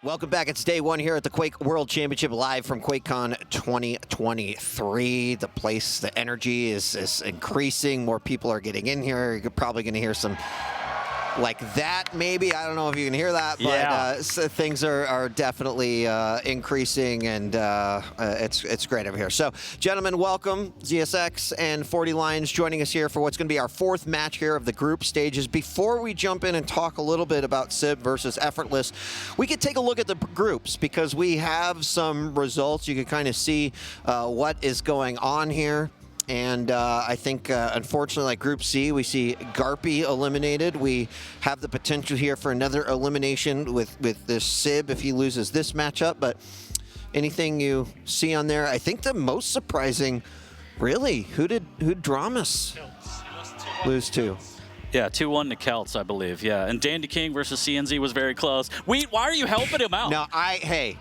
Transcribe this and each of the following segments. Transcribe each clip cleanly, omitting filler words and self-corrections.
Welcome back. It's day one here at the Quake World Championship, live from QuakeCon 2023. The place, the energy is increasing. More people are getting in here. You're probably going to hear some like that, maybe. I don't know if you can hear that, but so things are definitely increasing, and it's great over here. So, gentlemen, welcome. ZSX and 40 Lions joining us here for what's going to be our fourth match here of the group stages. Before we jump in and talk a little bit about SIB versus Effortless, we could take a look at the groups because we have some results. You can kind of see what is going on here. And I think, unfortunately, like Group C, we see Garpy eliminated. We have the potential here for another elimination with this SIB if he loses this matchup. But anything you see on there? I think the most surprising, really, who'd Dramas lose to? Yeah, 2-1 to Celts, I believe. Yeah, and Dandy King versus CNZ was very close. Why are you helping him out? No, hey.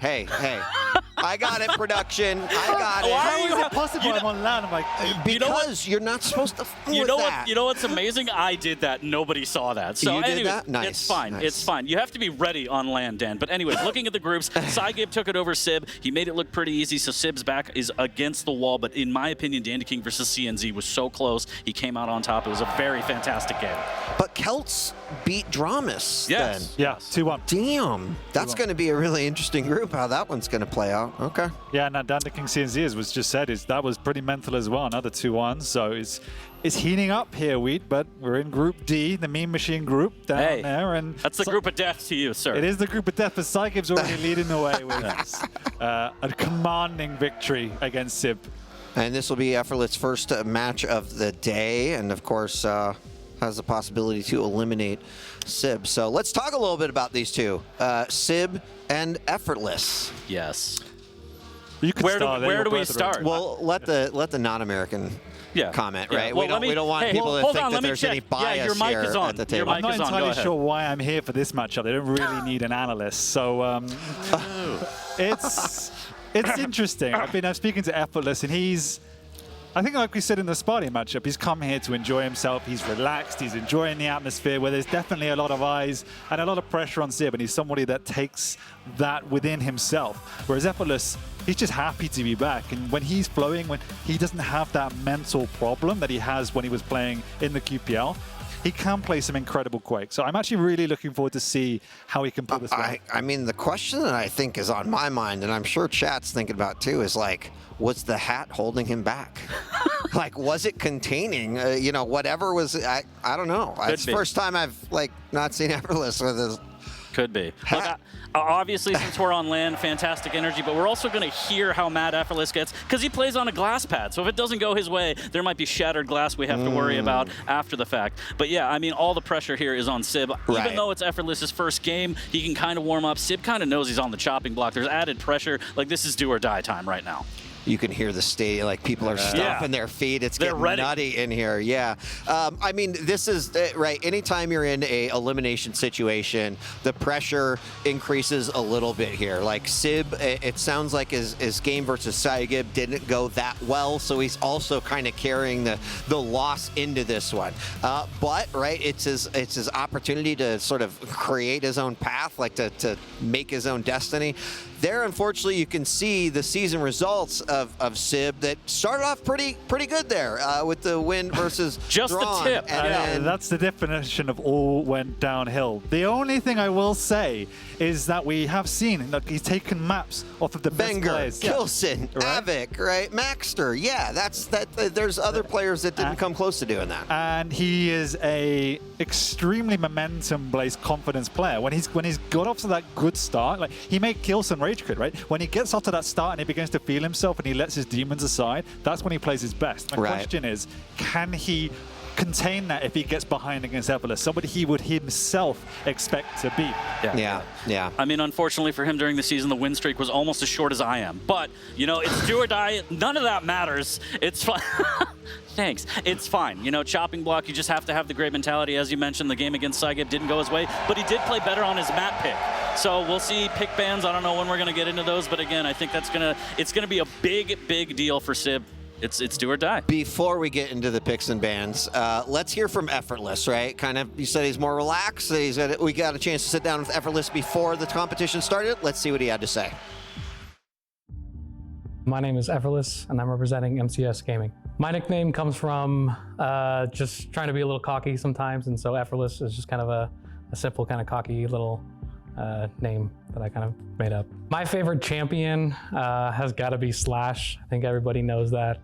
I got it, production. I got it. How is it possible I'm on land? I'm like, because you're not supposed to fool with that. You know what's amazing? I did that. Nobody saw that. So you did anyways, that? Nice. It's fine. Nice. It's fine. You have to be ready on land, Dan. But anyways, looking at the groups, SIB took it over SIB. He made it look pretty easy, so SIB's back is against the wall. But in my opinion, Dandy King versus CNZ was so close. He came out on top. It was a very fantastic game. But Celts beat Dramas then. yeah, 2-1. Damn. That's going to be a really interesting group, how that one's going to play out. Okay. Yeah, now Dandy King CNZ, as was just said, that was pretty mental as well. Another 2-1. So it's heating up here, Wheat, but we're in Group D, the Mean Machine group down there. And that's the group of death to you, sir. It is the group of death, but SIB's already leading the way with a commanding victory against SIB. And this will be Effortless' first match of the day, and of course has the possibility to eliminate SIB. So let's talk a little bit about these two, SIB and Effortless. Yes. You can where do we start? Well, let the non-American comment, right? Well, we don't want people to think that there's any bias here at the table. I'm not entirely sure why I'm here for this matchup. They don't really need an analyst, so it's interesting. I've been speaking to Effortless, and I think, like we said in the Sparty matchup, he's come here to enjoy himself. He's relaxed. He's enjoying the atmosphere where there's definitely a lot of eyes and a lot of pressure on SIB, and he's somebody that takes that within himself. Whereas Effortless, he's just happy to be back. And when he's flowing, when he doesn't have that mental problem that he has when he was playing in the QPL, he can play some incredible Quake. So I'm actually really looking forward to see how he can pull this one. I mean, the question that I think is on my mind, and I'm sure chat's thinking about too, is like, was the hat holding him back? Like, was it containing, whatever was, I don't know. It's the first time I've, not seen Effortless with his Could be. Look, obviously, since we're on land, fantastic energy, but we're also going to hear how mad Effortless gets because he plays on a glass pad. So if it doesn't go his way, there might be shattered glass we have to worry about after the fact. But yeah, I mean, all the pressure here is on SIB. Right. Even though it's Effortless's first game, he can kind of warm up. SIB kind of knows he's on the chopping block. There's added pressure. Like, this is do or die time right now. You can hear the stadium, like people are stomping their feet. It's getting nutty in here. Yeah. I mean, this is right. Anytime you're in a elimination situation, the pressure increases a little bit here. Like SIB, it sounds like his game versus SIB didn't go that well, so he's also kind of carrying the loss into this one. But right, it's his opportunity to sort of create his own path, like to make his own destiny. There, unfortunately, you can see the season results of SIB that started off pretty good there with the win versus just Drawn. the tip. And that's the definition of all went downhill. The only thing I will say is that we have seen that he's taken maps off of the best players. Kilson, Avik, right? Maxter. Yeah, there's other players that didn't come close to doing that. And he is a extremely momentum-based confidence player. When he's got off to that good start, like he made Kilson rage quit, right? When he gets off to that start and he begins to feel himself and he lets his demons aside, that's when he plays his best. The question is, can he contain that if he gets behind against Effortless, somebody he would himself expect to beat? Yeah. I mean, unfortunately for him during the season, the win streak was almost as short as I am. But, it's do or die. None of that matters. It's fine. Thanks. It's fine. Chopping block, you just have to have the great mentality. As you mentioned, the game against SIB didn't go his way, but he did play better on his map pick. So we'll see pick bans. I don't know when we're going to get into those, but again, I think it's going to be a big deal for SIB It's do or die. Before we get into the picks and bans, let's hear from Effortless, right? Kind of, you said he's more relaxed. We got a chance to sit down with Effortless before the competition started. Let's see what he had to say. My name is Effortless, and I'm representing MCS Gaming. My nickname comes from just trying to be a little cocky sometimes, and so Effortless is just kind of a simple, kind of cocky little name that I kind of made up. My favorite champion has got to be Slash. I think everybody knows that.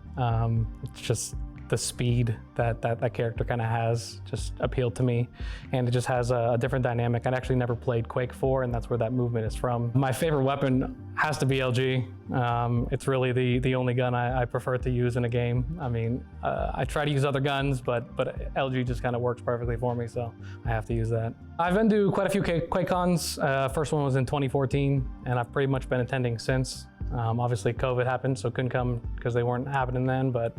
It's just the speed that character kind of has just appealed to me, and it just has a different dynamic. I'd actually never played Quake 4, and that's where that movement is from. My favorite weapon has to be LG. It's really the only gun I prefer to use in a game. I mean, I try to use other guns, but LG just kind of works perfectly for me, so I have to use that. I've been to quite a few QuakeCons. First one was in 2014, and I've pretty much been attending since. Obviously COVID happened, so couldn't come because they weren't happening then, but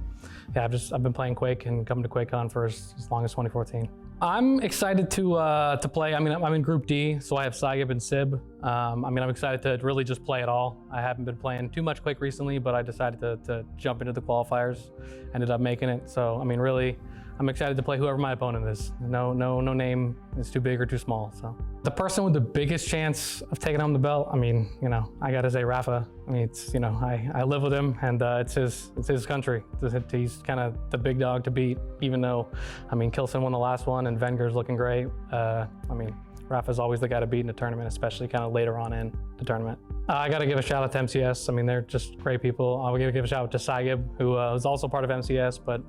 yeah, I've been playing Quake and coming to QuakeCon for as long as 2014. I'm excited to play. I mean, I'm in Group D, so I have SIB and SIB. I mean, I'm excited to really just play it all. I haven't been playing too much Quake recently, but I decided to jump into the qualifiers. Ended up making it, so I mean, really, I'm excited to play whoever my opponent is. No name is too big or too small. So the person with the biggest chance of taking home the belt, I mean, you know, I gotta say Rafa. I mean, it's, you know, I live with him, and it's his country. He's kind of the big dog to beat, even though, I mean, Kilson won the last one, and Venger's looking great. I mean, Rafa's always the guy to beat in a tournament, especially kind of later on in the tournament. I got to give a shout out to MCS. I mean, they're just great people. I will give a shout out to SIB, who is also part of MCS, but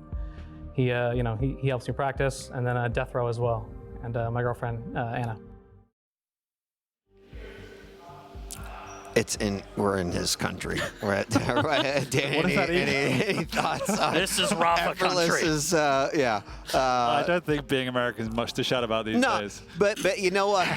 he, you know, he helps me practice, and then Death Row as well, and my girlfriend, Anna. We're in his country. We're at, Danny, any thoughts on This is Rafa country. Is, yeah. I don't think being American is much to shout about these days. But you know what?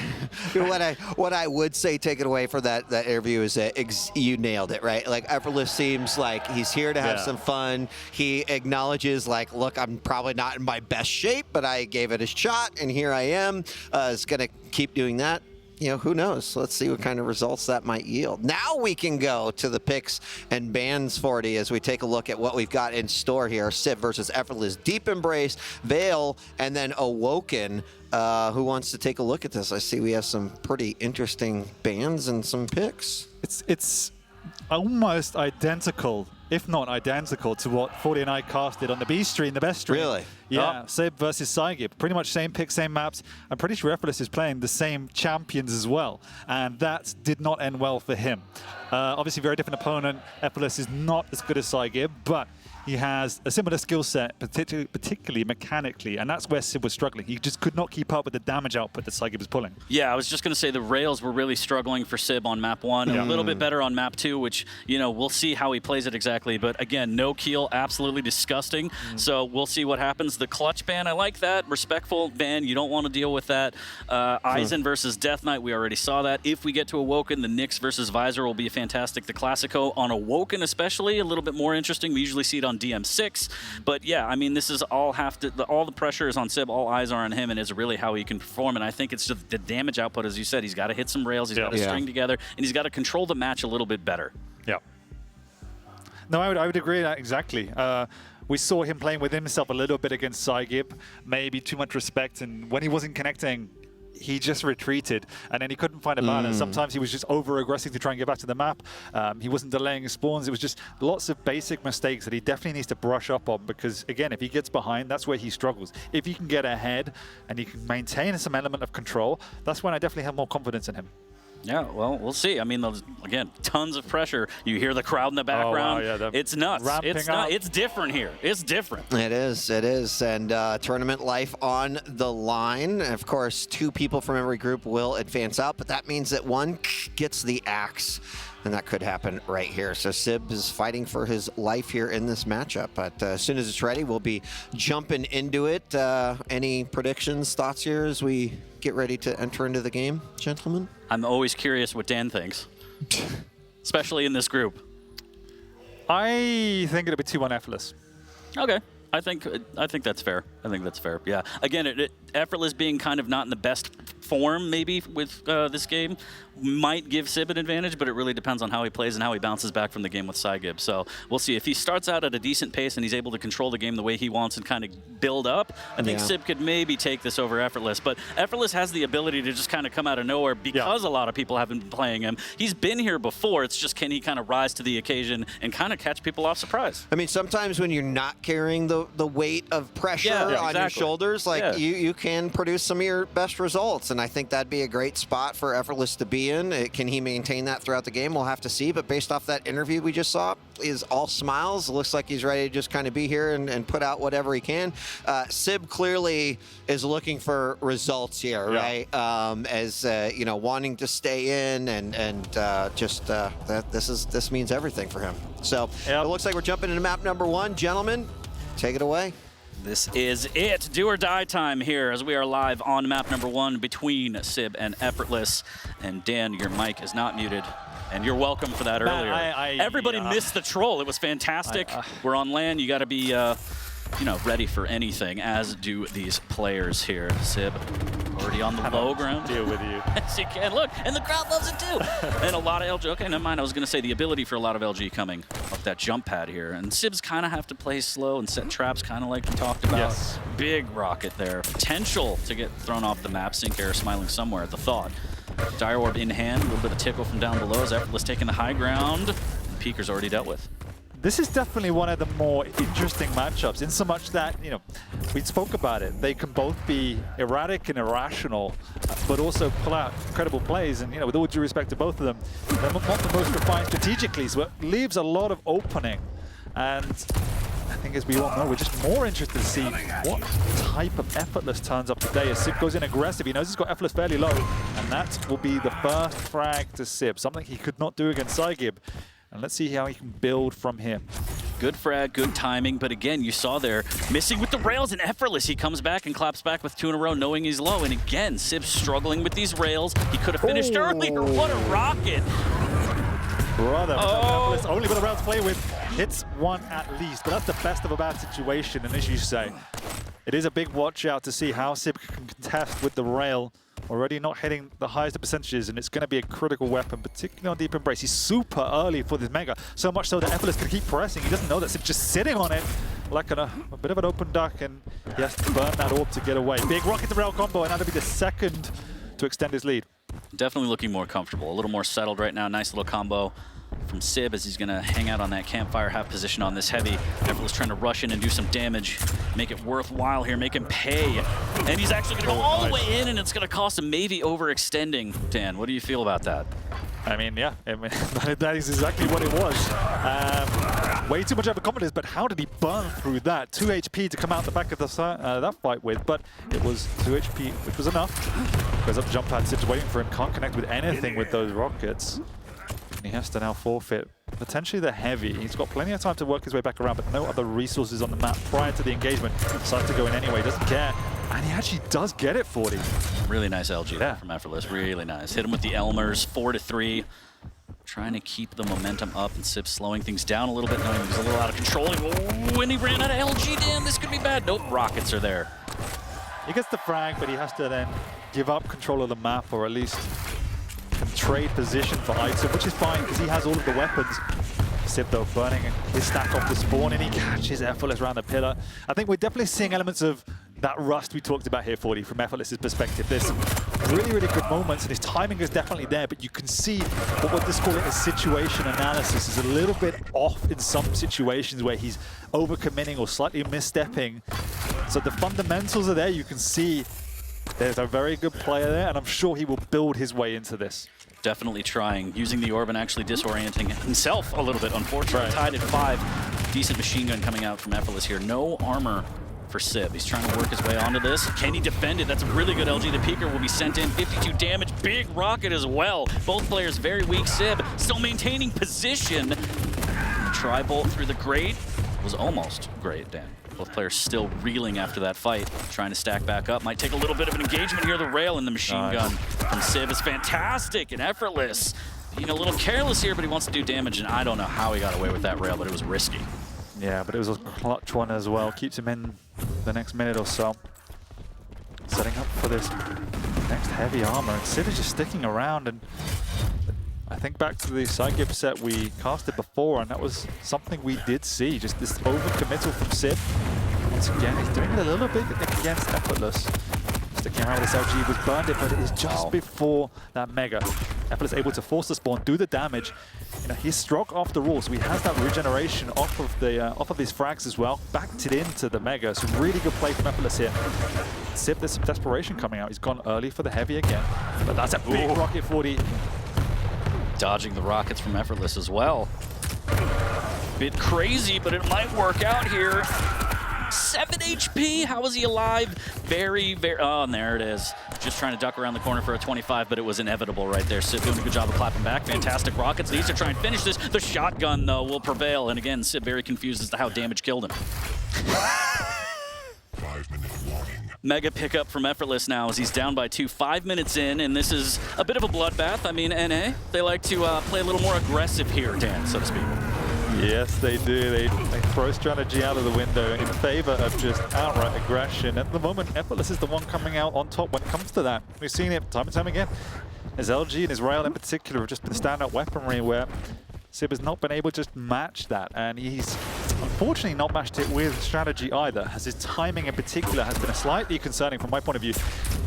what I would say, take it away from that interview is that you nailed it, right? Like, Effortless seems like he's here to have some fun. He acknowledges, like, look, I'm probably not in my best shape, but I gave it a shot, and here I am. Is going to keep doing that. You know, who knows? Let's see what kind of results that might yield. Now we can go to the picks and bans 40 as we take a look at what we've got in store here. SIB versus Effortless, Deep Embrace, Veil, and then Awoken. Who wants to take a look at this? I see we have some pretty interesting bans and some picks. It's almost identical, if not identical, to what 40 and I casted on the B stream, the best stream. Really? Yeah, SIB versus SIB. Pretty much same picks, same maps. I'm pretty sure Effortless is playing the same champions as well, and that did not end well for him. Obviously, very different opponent. Effortless is not as good as SIB, but he has a similar skill set, particularly mechanically, and that's where SIB was struggling. He just could not keep up with the damage output that SIB was pulling. Yeah, I was just going to say the rails were really struggling for SIB on map 1, a little bit better on map 2, which, you know, we'll see how he plays it exactly. But again, no keel, absolutely disgusting. So we'll see what happens. The clutch ban, I like that. Respectful ban, you don't want to deal with that. Aizen versus Death Knight, we already saw that. If we get to Awoken, the Nyx versus Visor will be fantastic. The Classico on Awoken especially, a little bit more interesting. We usually see it on DM6, but yeah, I mean, this is all all the pressure is on SIB, all eyes are on him, and it's really how he can perform. And I think it's just the damage output, as you said. He's got to hit some rails, he's got to string together, and he's got to control the match a little bit better. Yeah. No, I would agree with that exactly. We saw him playing with himself a little bit against SIB, maybe too much respect, and when he wasn't connecting, he just retreated, and then he couldn't find a balance. Sometimes he was just over-aggressive to try and get back to the map. He wasn't delaying his spawns. It was just lots of basic mistakes that he definitely needs to brush up on, because, again, if he gets behind, that's where he struggles. If he can get ahead and he can maintain some element of control, that's when I definitely have more confidence in him. Yeah, well, we'll see. I mean, again, tons of pressure. You hear the crowd in the background. Oh, wow, yeah, it's nuts. It's not. It's different here. It's different. It is. It is. And tournament life on the line. Of course, 2 people from every group will advance out, but that means that one gets the axe. And that could happen right here. So SIB is fighting for his life here in this matchup. But as soon as it's ready, we'll be jumping into it. Any predictions, thoughts here as we get ready to enter into the game, gentlemen? I'm always curious what Dan thinks, especially in this group. I think it'll be 2-1 Effortless. Okay, I think that's fair. I think that's fair. Yeah. Again, Effortless being kind of not in the best form, maybe, with this game, might give SIB an advantage, but it really depends on how he plays and how he bounces back from the game with SIB. So we'll see. If he starts out at a decent pace and he's able to control the game the way he wants and kind of build up, I think SIB could maybe take this over Effortless. But Effortless has the ability to just kind of come out of nowhere because a lot of people haven't been playing him. He's been here before. It's just, can he kind of rise to the occasion and kind of catch people off surprise? I mean, sometimes when you're not carrying the weight of pressure on your shoulders, like you can produce some of your best results. And I think that'd be a great spot for Effortless to be in. Can he maintain that throughout the game? We'll have to see. But based off that interview we just saw, is all smiles. Looks like he's ready to just kind of be here and put out whatever he can. SIB clearly is looking for results here, right? As you know, wanting to stay in and just this means everything for him. So it looks like we're jumping into map number 1. Gentlemen, take it away. This is it. Do or die time here as we are live on map number 1 between SIB and Effortless. And Dan, your mic is not muted. And you're welcome for that earlier. Everybody missed the troll. It was fantastic. We're on land. You got to be, you know, ready for anything, as do these players here. SIB already on the low ground. Deal with you. Yes, you can. Look, and the crowd loves it too. And a lot of LG. Okay, never mind. I was going to say the ability for a lot of LG coming off that jump pad here. And SIBs kind of have to play slow and set traps, kind of like we talked about. Yes. Big rocket there. Potential to get thrown off the map. Sync Air smiling somewhere at the thought. Dire Orb in hand. A little bit of tickle from down below as Effortless taking the high ground. And Peeker's already dealt with. This is definitely one of the more interesting matchups, in so much that, you know, we spoke about it. They can both be erratic and irrational, but also pull out incredible plays. And, you know, with all due respect to both of them, they're not the most refined strategically, so it leaves a lot of opening. And I think, as we all know, we're just more interested to see what type of Effortless turns up today. As SIB goes in aggressive, he knows he's got Effortless fairly low, and that will be the first frag to SIB, something he could not do against SIB. And let's see how he can build from here. Good frag, good timing, but again, you saw there, missing with the rails and Effortless. He comes back and claps back with 2 in a row, knowing he's low. And again, SIB struggling with these rails. He could have finished earlier. What a rocket! Brother, Effortless only with a round to play with. Hits one at least, but that's the best of a bad situation. And as you say, it is a big watch out to see how SIB can contest with the rail. Already not hitting the highest of percentages, and it's going to be a critical weapon, particularly on Deep Embrace. He's super early for this Mega, so much so that Effortless can keep pressing. He doesn't know that SIB's just sitting on it like a bit of an open duck, and he has to burn that orb to get away. Big rocket to rail combo, and that'll be the second to extend his lead. Definitely looking more comfortable, a little more settled right now. Nice little combo from SIB as he's going to hang out on that campfire, have position on this heavy. Effortless trying to rush in and do some damage, make it worthwhile here, make him pay. And he's actually going to go all the way in, and it's going to cost him maybe overextending. Dan, what do you feel about that? I mean, yeah, that is exactly what it was. Way too much overconfidence, but how did he burn through that? 2 HP to come out the back of that fight with, but it was 2 HP, which was enough. Goes up the jump pad, SIB's waiting for him, can't connect with anything with those rockets. And he has to now forfeit potentially the heavy. He's got plenty of time to work his way back around, but no other resources on the map prior to the engagement. Decides to go in anyway, doesn't care. And he actually does get it, 40. Really nice LG from Effortless, really nice. Hit him with the Elmers, 4-3. Trying to keep the momentum up, and SIB slowing things down a little bit, knowing he was a little out of control. When he ran out of LG, Dan, this could be bad. Nope, rockets are there. He gets the frag, but he has to then give up control of the map, or at least can trade position for item, which is fine because he has all of the weapons. SIB though burning his stack off the spawn, and he catches Effortless around the pillar. I think we're definitely seeing elements of that rust we talked about here, 40, from Effortless's perspective. There's some really, really good moments, and his timing is definitely there, but you can see what we'll just call it a situation analysis is a little bit off in some situations where he's overcommitting or slightly misstepping. So the fundamentals are there. You can see there's a very good player there, and I'm sure he will build his way into this. Definitely trying, using the orb and actually disorienting himself a little bit, unfortunately. Tied at 5. Decent machine gun coming out from Effortless here. No armor for SIB. He's trying to work his way onto this. Can he defend it? That's a really good LG. The Peeker will be sent in. 52 damage. Big rocket as well. Both players very weak. SIB still maintaining position. Tri-bolt through the grate was almost great, Dan. Both players still reeling after that fight, trying to stack back up. Might take a little bit of an engagement here. The rail and the machine gun from SIB is fantastic and Effortless. Being a little careless here, but he wants to do damage, and I don't know how he got away with that rail, but it was risky. Yeah, but it was a clutch one as well. Keeps him in the next minute or so. Setting up for this next heavy armor, and SIB is just sticking around. And I think back to the side set we casted before, and that was something we did see, just this overcommittal from SIB. Once again, he's doing it a little bit against Effortless. Sticking around with this LG was burned it, but it is just before that Mega. Effortless able to force the spawn, do the damage. You know, he's struck after all, so he has that regeneration off of these frags as well. Backed it into the Mega, so really good play from Effortless here. SIB, there's some desperation coming out. He's gone early for the heavy again, but that's a big rocket 40. Dodging the rockets from Effortless as well. Bit crazy, but it might work out here. 7 HP, how is he alive? Very, oh, and there it is. Just trying to duck around the corner for a 25, but it was inevitable right there. SIB doing a good job of clapping back. Fantastic rockets. Needs to try and finish this. The shotgun, though, will prevail. And again, SIB very confused as to how damage killed him. 5-minute warning. Mega pickup from Effortless now as he's down by 2, 5 minutes in, and this is a bit of a bloodbath. I mean, NA, they like to play a little more aggressive here, Dan, so to speak. Yes, they do. They throw strategy out of the window in favor of just outright aggression. At the moment, Effortless is the one coming out on top when it comes to that. We've seen it time and time again. As LG and his rail in particular have just been standout weaponry where SIB has not been able to just match that. And he's unfortunately not matched it with strategy either, as his timing in particular has been slightly concerning from my point of view.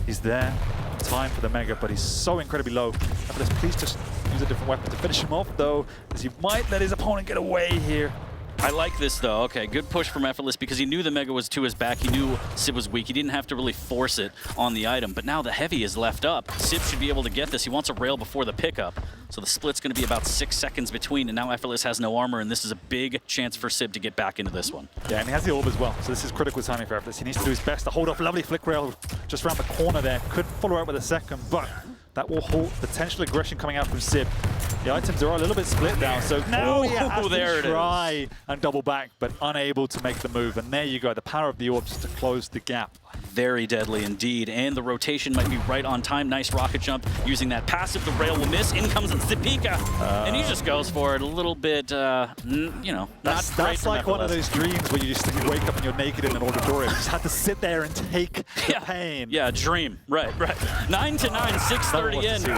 He's there, time for the Mega, but he's so incredibly low. Effortless, please just use a different weapon to finish him off, though, as he might let his opponent get away here. I like this, though. Okay, good push from Effortless because he knew the Mega was to his back. He knew SIB was weak. He didn't have to really force it on the item. But now the heavy is left up. SIB should be able to get this. He wants a rail before the pickup. So the split's going to be about 6 seconds between. And now Effortless has no armor, and this is a big chance for SIB to get back into this one. Yeah, and he has the orb as well. So this is critical timing for Effortless. He needs to do his best to hold off. Lovely flick rail just around the corner there. Could follow out with a second, but that will halt potential aggression coming out from SIB. The items are a little bit split now, so now he has to try and double back, but unable to make the move. And there you go, the power of the orb just to close the gap. Very deadly indeed, and the rotation might be right on time. Nice rocket jump using that passive. The rail will miss. In comes Zipika, and he just goes for it a little bit, you know, not great. That's like one of those dreams where you wake up and you're naked in an auditorium. You just have to sit there and take the pain. Yeah, dream. Right. 9 to 9, 6:30 in.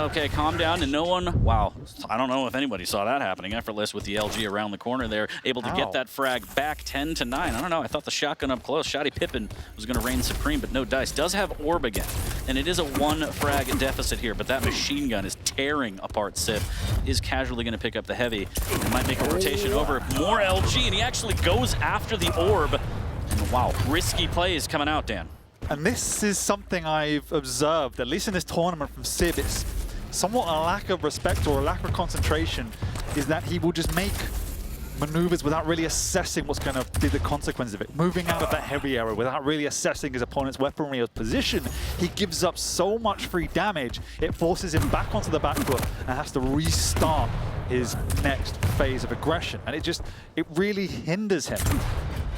Okay, calm down, and no one. Wow, I don't know if anybody saw that happening. Effortless with the LG around the corner there, able to get that frag back 10 to 9. I don't know. I thought the shotgun up close. Shotty Pippin was going to reign supreme, but no dice. Does have orb again, and it is a 1 frag deficit here, but that machine gun is tearing apart SIB. Is casually going to pick up the heavy and might make a rotation over. More LG, and he actually goes after the orb. And wow, risky plays coming out, Dan. And this is something I've observed, at least in this tournament from SIB. It's somewhat a lack of respect or a lack of concentration, is that he will just make maneuvers without really assessing what's going to be the consequence of it. Moving out of that heavy area without really assessing his opponent's weaponry or position, he gives up so much free damage, it forces him back onto the back foot and has to restart his next phase of aggression. And it really hinders him.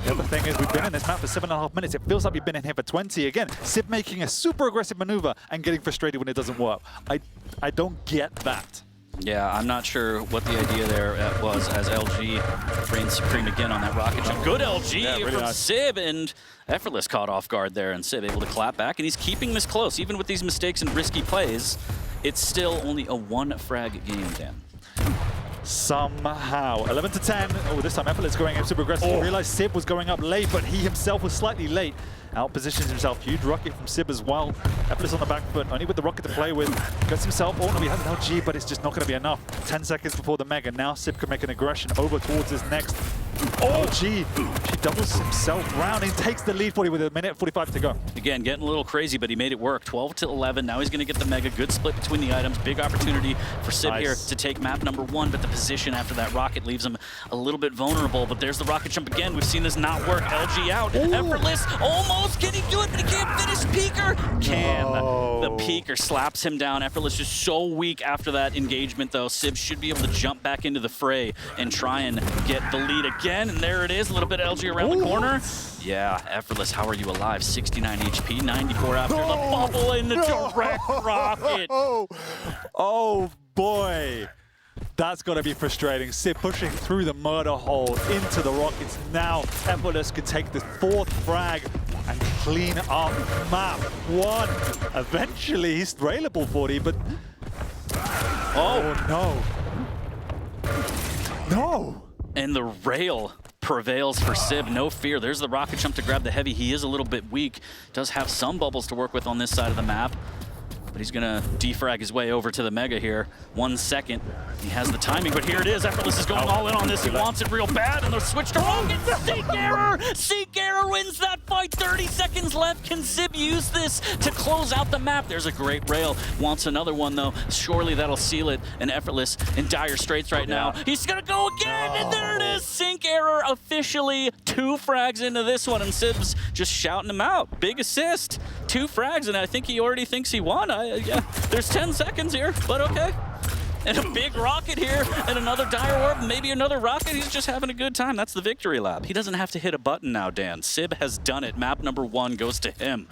The other thing is, we've been in this map for 7.5 minutes. It feels like we've been in here for 20. Again, SIB making a super aggressive maneuver and getting frustrated when it doesn't work. I don't get that. Yeah, I'm not sure what the idea there was, as LG reigns supreme again on that rocket jump. Good LG from nice. SIB, and Effortless caught off guard there, and SIB able to clap back, and he's keeping this close. Even with these mistakes and risky plays, it's still only a 1 frag game, Dan. Somehow. 11 to 10. Oh, this time Effortless going up super aggressive. He realized SIB was going up late, but he himself was slightly late. Out-positions himself. Huge rocket from SIB as well. Effortless on the back foot, only with the rocket to play with. Gets himself, oh no, he has an LG, but it's just not going to be enough. 10 seconds before the Mega. Now SIB can make an aggression over towards his next. LG, she doubles himself round and takes the lead 40 with 1:45 to go. Again, getting a little crazy, but he made it work. 12 to 11. Now he's going to get the Mega. Good split between the items. Big opportunity for SIB here to take map number 1, but the position after that rocket leaves him a little bit vulnerable. But there's the rocket jump again. We've seen this not work. LG out. Effortless. Almost. Can he do it? But he can't finish. Peeker. Can. The Peeker slaps him down. Effortless is so weak after that engagement, though. SIB should be able to jump back into the fray and try and get the lead again. And there it is. A little bit LG around the corner. Yeah, Effortless, how are you alive? 69 HP, 94 after the bubble in the direct rocket. Oh boy. That's got to be frustrating. SIB pushing through the murder hole into the rockets. Now EFORTLESS could take the 4th frag and clean up map 1. Eventually he's railable 40, but oh no. No! And the rail prevails for SIB, no fear. There's the rocket jump to grab the heavy. He is a little bit weak. Does have some bubbles to work with on this side of the map. But he's gonna defrag his way over to the Mega here. 1 second. He has the timing, but here it is. EFORTLESS is going all in on this. He wants it real bad, and they're switched to rockets. Seek error! Seek error wins that fight. 30 seconds left. Can SIB use this to close out the map? There's a great rail. Wants another one, though. Surely that'll seal it. And EFORTLESS in dire straits right now. He's gonna go again, and there it is. Sync error officially. 2 frags into this one, and SIB's just shouting him out. Big assist. 2 frags, and I think he already thinks he won. Yeah, there's 10 seconds here, but okay. And a big rocket here, and another dire orb, maybe another rocket. He's just having a good time. That's the victory lap. He doesn't have to hit a button now, Dan. SIB has done it. Map number 1 goes to him.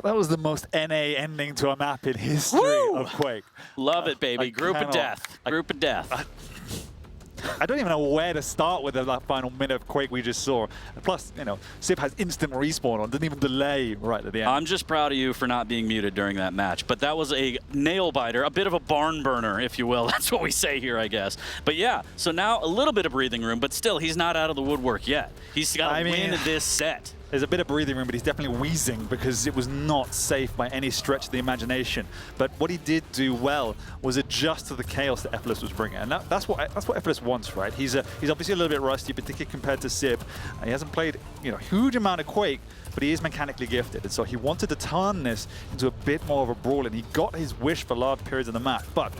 That was the most NA ending to a map in history of Quake. Love it, baby. Group of death. Group of death. I don't even know where to start with that final minute of Quake we just saw. Plus, you know, SIB has instant respawn on, didn't even delay right at the end. I'm just proud of you for not being muted during that match. But that was a nail biter, a bit of a barn burner, if you will. That's what we say here, I guess. But yeah, so now a little bit of breathing room, but still, he's not out of the woodwork yet. He's got to win this set. There's a bit of breathing room, but he's definitely wheezing because it was not safe by any stretch of the imagination. But what he did do well was adjust to the chaos that EFORTLESS was bringing, and that's what EFORTLESS wants, right? He's obviously a little bit rusty, particularly compared to SIB. He hasn't played, you know, a huge amount of Quake, but he is mechanically gifted, and so he wanted to turn this into a bit more of a brawl, and he got his wish for large periods of the map. But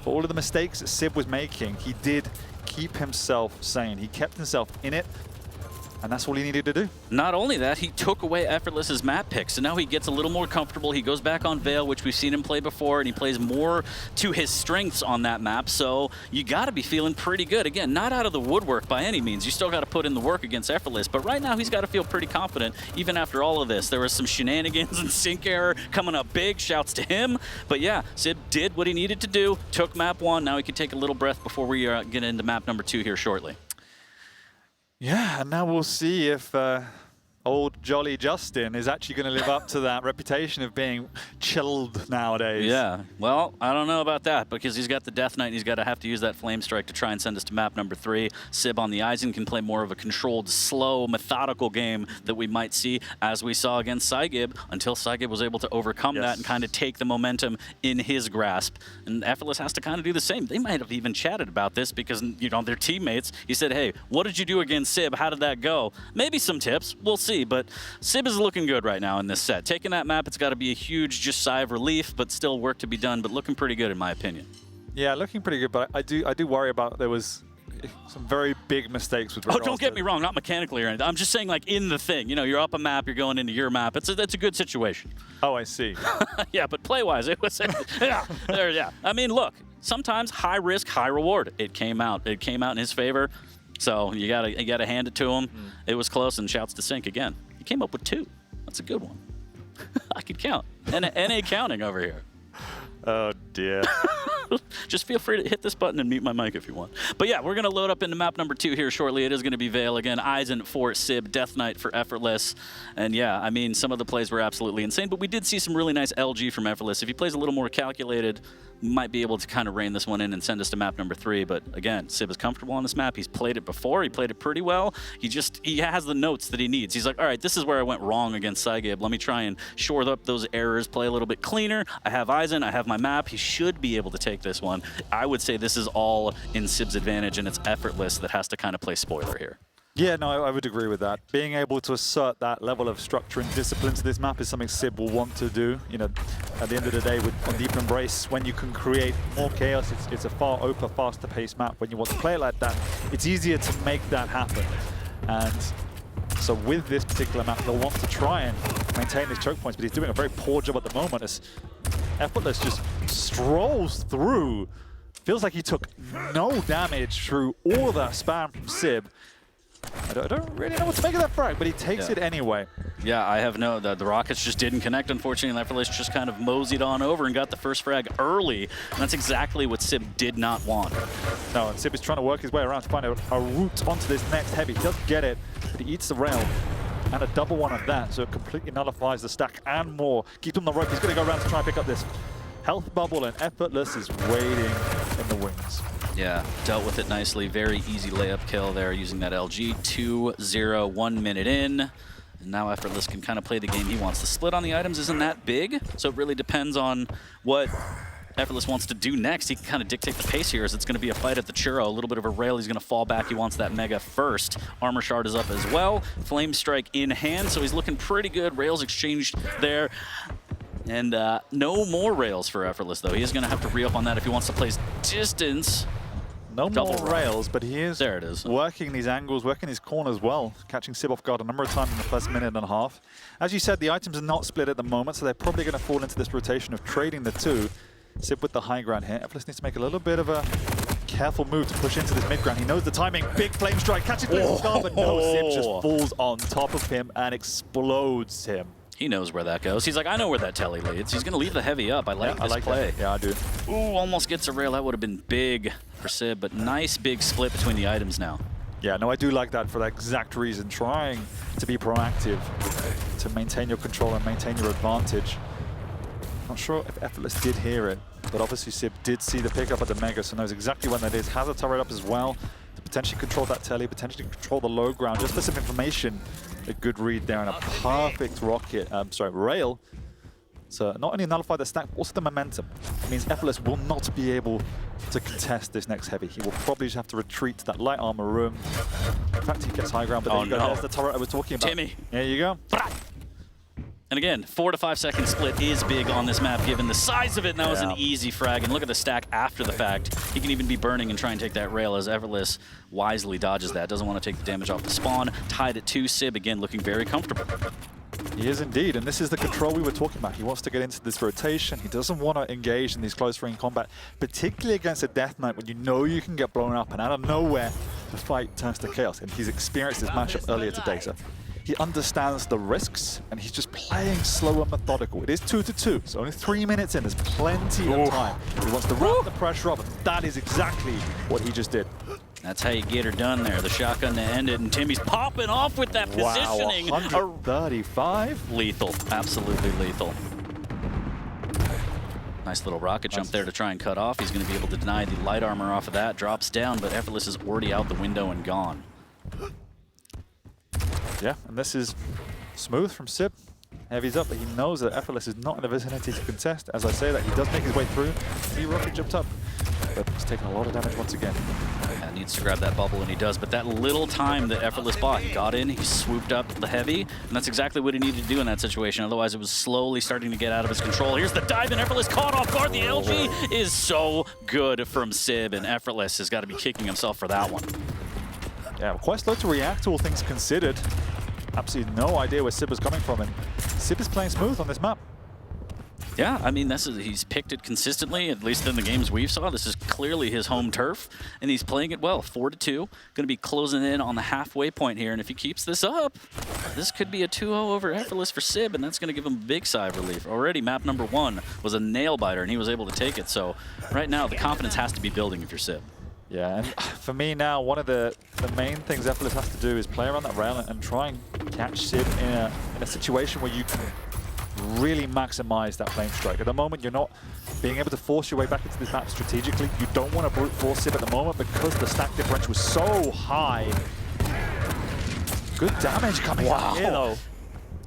for all of the mistakes that SIB was making, he did keep himself sane. He kept himself in it. And that's all he needed to do. Not only that, he took away EFORTLESS's map pick, so now he gets a little more comfortable. He goes back on Veil, which we've seen him play before, and he plays more to his strengths on that map, so you got to be feeling pretty good. Again, not out of the woodwork by any means. You still got to put in the work against EFORTLESS, but right now he's got to feel pretty confident, even after all of this. There was some shenanigans and sync error coming up big. Shouts to him. But yeah, SIB did what he needed to do, took map 1. Now he can take a little breath before we get into map number 2 here shortly. Yeah, and now we'll see if old Jolly Justin is actually going to live up to that reputation of being chilled nowadays. Yeah, well, I don't know about that because he's got the Death Knight and he's got to have to use that Flame Strike to try and send us to map number 3. SIB on the Eisen can play more of a controlled, slow, methodical game that we might see as we saw against SIB until SIB was able to overcome that and kind of take the momentum in his grasp. And EFORTLESS has to kind of do the same. They might have even chatted about this because, you know, they're teammates. He said, hey, what did you do against SIB? How did that go? Maybe some tips. We'll see. But SIB is looking good right now in this set. Taking that map, it's got to be a huge just sigh of relief, but still work to be done, but looking pretty good in my opinion. Yeah, looking pretty good, but I do worry about there was some very big mistakes with don't get me wrong, not mechanically or anything. I'm just saying, like, in the thing. You know, you're up a map, you're going into your map. It's a good situation. Oh, I see. Yeah, but play-wise, it was... yeah. I mean, look, sometimes high risk, high reward. It came out. It came out in his favor. So you gotta hand it to him. It was close, and shouts to Sync again. He came up with 2. That's a good one. I could count. NA counting over here. Oh, dear. Just feel free to hit this button and mute my mic if you want. But yeah, we're going to load up into map number 2 here shortly. It is going to be Veil again. Eisen for SIB, Death Knight for EFORTLESS. And yeah, I mean, some of the plays were absolutely insane, but we did see some really nice LG from EFORTLESS. If he plays a little more calculated, might be able to kind of rein this one in and send us to map number 3. But again, SIB is comfortable on this map. He's played it before. He played it pretty well. He has the notes that he needs. He's like, all right, this is where I went wrong against SIB. Let me try and shore up those errors, play a little bit cleaner. I have Eisen. I have my map. He should be able to take this one. I would say this is all in SIB's advantage, and it's EFORTLESS that has to kind of play spoiler here. Yeah, no, I would agree with that. Being able to assert that level of structure and discipline to this map is something SIB will want to do. You know, at the end of the day, on Deep Embrace, when you can create more chaos, it's a far open, faster paced map. When you want to play it like that, it's easier to make that happen. And so with this particular map, they'll want to try and maintain his choke points, but he's doing a very poor job at the moment as EFORTLESS just strolls through. Feels like he took no damage through all of that spam from SIB. I don't really know what to make of that frag, but he takes it anyway. Yeah, I have the rockets just didn't connect, unfortunately. EFORTLESS just kind of moseyed on over and got the first frag early. And that's exactly what SIB did not want. No, and SIB is trying to work his way around to find a route onto this next heavy. He does get it, but he eats the rail. And a double one of that, so it completely nullifies the stack and more. Keep him on the rope. He's going to go around to try and pick up this health bubble, and EFORTLESS is waiting in the wings. Yeah, dealt with it nicely. Very easy layup kill there using that LG. 2-0, 1 minute in. And now EFORTLESS can kind of play the game he wants. The split on the items isn't that big, so it really depends on what EFORTLESS wants to do next. He can kind of dictate the pace here as it's going to be a fight at the churro. A little bit of a rail. He's going to fall back. He wants that mega first. Armor shard is up as well. Flame strike in hand, so he's looking pretty good. Rails exchanged there. And no more rails for EFORTLESS, though. He is going to have to re-up on that if he wants to play distance. No more rails, but he is there it is. Working these angles, working his corners well, catching SIB off guard a number of times in the first minute and a half. As you said, the items are not split at the moment, so they're probably going to fall into this rotation of trading the two. SIB with the high ground here. EFORTLESS needs to make a little bit of a careful move to push into this mid ground. He knows the timing. Big flame strike, catches Quake off guard, but no, SIB just falls on top of him and explodes him. He knows where that goes. He's like, I know where that telly leads. He's going to leave the heavy up. I like this play. That. Yeah, I do. Ooh, almost gets a rail. That would have been big for SIB, but nice big split between the items now. Yeah, no, I do like that for that exact reason. Trying to be proactive, to maintain your control and maintain your advantage. Not sure if EFORTLESS did hear it, but obviously SIB did see the pickup at the Mega, so knows exactly when that is. Has a turret up as well to potentially control that telly, potentially control the low ground. Just for some information, a good read there and a perfect rail. So not only nullify the stack, but also the momentum. It means EFORTLESS will not be able to contest this next heavy. He will probably just have to retreat to that light armor room. In fact, he gets high ground, but there you go. There's the turret I was talking about. Timmy. There you go. And again, 4 to 5 second split is big on this map given the size of it, and that was an easy frag. And look at the stack after the fact. He can even be burning and try and take that rail as EFORTLESS wisely dodges that. Doesn't want to take the damage off the spawn. Tied at 2. SIB, again, looking very comfortable. He is indeed, and this is the control we were talking about. He wants to get into this rotation. He doesn't want to engage in these close-range combat, particularly against a Death Knight when you know you can get blown up, and out of nowhere, the fight turns to chaos. And he's experienced this matchup earlier today, so he understands the risks, and he's just playing slow and methodical. It is 2-2, so only 3 minutes in. There's plenty of time. He wants to ramp the pressure up, and that is exactly what he just did. That's how you get her done there. The shotgun to end it, and Timmy's popping off with that positioning. Wow, 135? Lethal, absolutely lethal. Nice little rocket jump there to try and cut off. He's going to be able to deny the light armor off of that. Drops down, but EFORTLESS is already out the window and gone. Yeah, and this is smooth from SIB. Heavy's up, but he knows that EFORTLESS is not in the vicinity to contest. As I say that, he does make his way through. He rocket jumped up, but he's taking a lot of damage once again. Yeah, needs to grab that bubble, and he does. But that little time that EFORTLESS bought, he got in, he swooped up the heavy, and that's exactly what he needed to do in that situation. Otherwise, it was slowly starting to get out of his control. Here's the dive, and EFORTLESS caught off guard. The LG is so good from SIB, and EFORTLESS has got to be kicking himself for that one. Yeah, quite slow to react, all things considered. Absolutely no idea where SIB was coming from, and SIB is playing smooth on this map. Yeah, I mean, he's picked it consistently, at least in the games we've saw. This is clearly his home turf, and he's playing it well. 4-2, going to be closing in on the halfway point here, and if he keeps this up, this could be a 2-0 over EFORTLESS for SIB, and that's going to give him a big sigh of relief. Already, map number 1 was a nail-biter, and he was able to take it, so right now, the confidence has to be building if you're SIB. Yeah, and for me now, one of the main things EFORTLESS has to do is play around that rail and try and catch SIB in a situation where you can really maximize that flame strike. At the moment, you're not being able to force your way back into this map strategically. You don't want to brute force SIB at the moment because the stack differential was so high. Good damage coming out here, though.